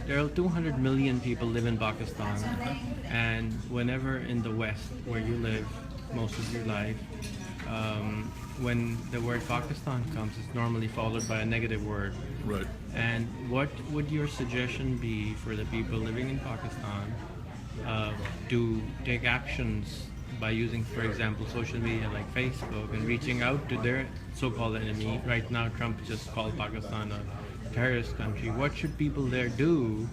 there are 200 million people live in Pakistan, and whenever in the West, where you live most of your life, when the word Pakistan comes, it's normally followed by a negative word. Right. And what would your suggestion be for the people living in Pakistan to take actions by using, for example, social media like Facebook and reaching out to their so-called enemy? Right now, Trump just called Pakistan a terrorist country. What should people there do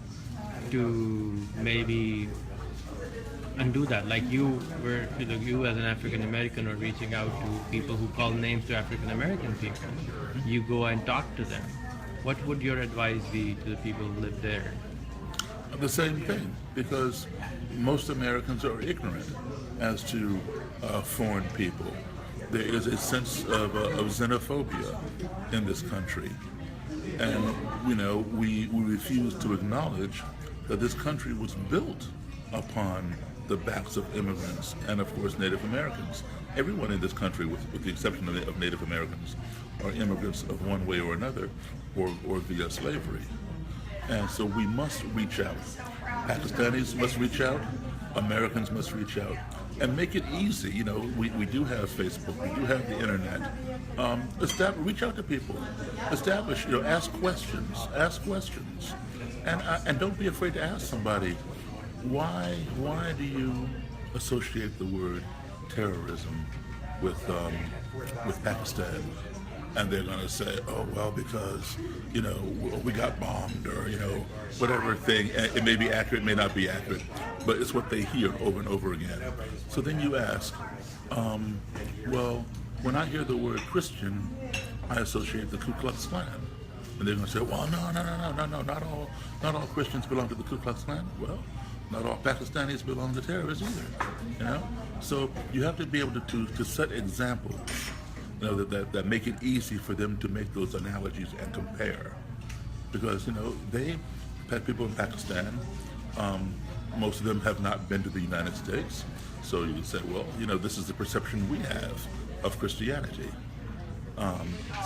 to maybe undo that? Like you as an African American are reaching out to people who call names to African American people. You go and talk to them. What would your advice be to the people who live there? The same thing, because most Americans are ignorant as to foreign people. There is a sense of xenophobia in this country, and we refuse to acknowledge that this country was built upon the backs of immigrants and, of course, Native Americans. Everyone in this country, with the exception of Native Americans, are immigrants of one way or another, or via slavery. And so we must reach out. Pakistanis must reach out. Americans must reach out. And make it easy. We do have Facebook. We do have the internet. Reach out to people. Establish, ask questions. Ask questions. And don't be afraid to ask somebody, why do you associate the word terrorism with Pakistan? And they're going to say, oh, well, because, we got bombed, or, whatever thing. It may be accurate, may not be accurate, but it's what they hear over and over again. So then you ask, well, when I hear the word Christian, I associate the Ku Klux Klan. And they're going to say, well, no, not all Christians belong to the Ku Klux Klan. Well, not all Pakistanis belong to terrorists either, So you have to be able to set examples, that make it easy for them to make those analogies and compare. Because, they had people in Pakistan, most of them have not been to the United States. So you say, well, this is the perception we have of Christianity.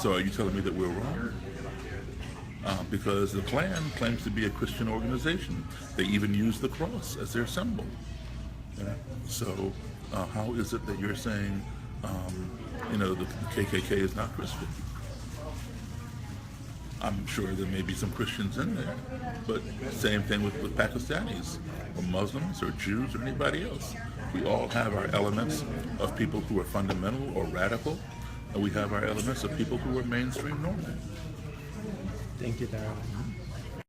So are you telling me that we're wrong? Because the Klan claims to be a Christian organization. They even use the cross as their symbol. So how is it that you're saying, the KKK is not Christian? I'm sure there may be some Christians in there, but same thing with Pakistanis, or Muslims, or Jews, or anybody else. We all have our elements of people who are fundamental or radical, and we have our elements of people who are mainstream normal. Thank you, Daryl.